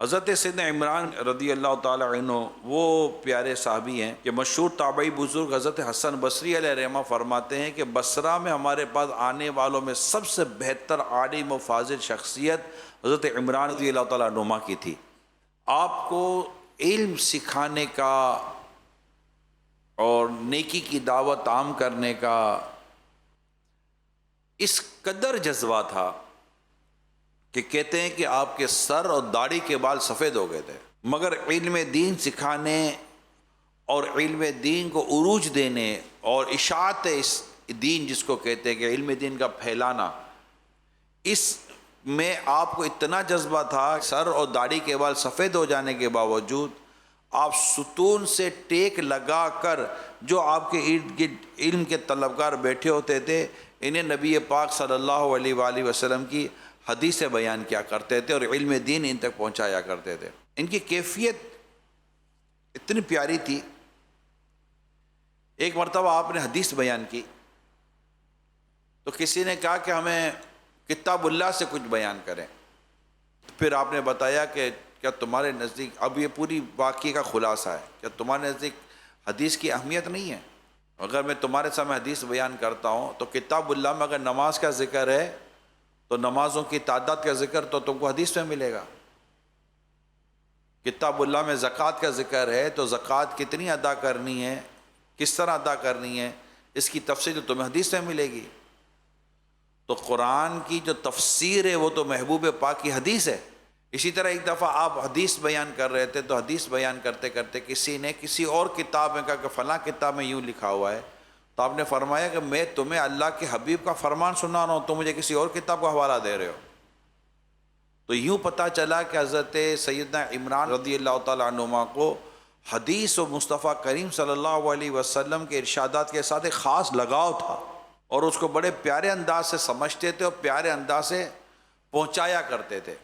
حضرت سیدنا عمران رضی اللہ تعالی عنہ وہ پیارے صحابی ہیں کہ مشہور تابعی بزرگ حضرت حسن بصری علیہ رحمہ فرماتے ہیں کہ بصرہ میں ہمارے پاس آنے والوں میں سب سے بہتر عالم و فاضل شخصیت حضرت عمران رضی اللہ تعالیٰ عنہ کی تھی۔ آپ کو علم سکھانے کا اور نیکی کی دعوت عام کرنے کا اس قدر جذبہ تھا کہ کہتے ہیں کہ آپ کے سر اور داڑھی کے بال سفید ہو گئے تھے، مگر علم دین سکھانے اور علم دین کو عروج دینے اور اشاعت اس دین جس کو کہتے ہیں کہ علم دین کا پھیلانا، اس میں آپ کو اتنا جذبہ تھا، سر اور داڑھی کے بال سفید ہو جانے کے باوجود آپ ستون سے ٹیک لگا کر جو آپ کے ارد گرد علم کے طلبگار بیٹھے ہوتے تھے انہیں نبی پاک صلی اللہ علیہ وآلہ وسلم کی حدیثیں بیان کیا کرتے تھے اور علم دین ان تک پہنچایا کرتے تھے۔ ان کی کیفیت اتنی پیاری تھی، ایک مرتبہ آپ نے حدیث بیان کی تو کسی نے کہا کہ ہمیں کتاب اللہ سے کچھ بیان کریں، پھر آپ نے بتایا کہ کیا تمہارے نزدیک، اب یہ پوری واقعے کا خلاصہ ہے، کیا تمہارے نزدیک حدیث کی اہمیت نہیں ہے؟ اگر میں تمہارے سامنے حدیث بیان کرتا ہوں تو کتاب اللہ میں اگر نماز کا ذکر ہے تو نمازوں کی تعداد کا ذکر تو تم کو حدیث میں ملے گا، کتاب اللہ میں زکوٰۃ کا ذکر ہے تو زکوٰۃ کتنی ادا کرنی ہے، کس طرح ادا کرنی ہے، اس کی تفصیل تو تمہیں حدیث میں ملے گی۔ تو قرآن کی جو تفسیر ہے وہ تو محبوب پاک کی حدیث ہے۔ اسی طرح ایک دفعہ آپ حدیث بیان کر رہے تھے تو حدیث بیان کرتے کرتے کسی نے کسی اور کتاب میں کہا کہ فلاں کتاب میں یوں لکھا ہوا ہے، تو آپ نے فرمایا کہ میں تمہیں اللہ کے حبیب کا فرمان سنا رہا ہوں، تم مجھے کسی اور کتاب کا حوالہ دے رہے ہو۔ تو یوں پتہ چلا کہ حضرت سیدنا عمران رضی اللہ تعالیٰ عنہما کو حدیث و مصطفیٰ کریم صلی اللہ علیہ وسلم کے ارشادات کے ساتھ ایک خاص لگاؤ تھا اور اس کو بڑے پیارے انداز سے سمجھتے تھے اور پیارے انداز سے پہنچایا کرتے تھے۔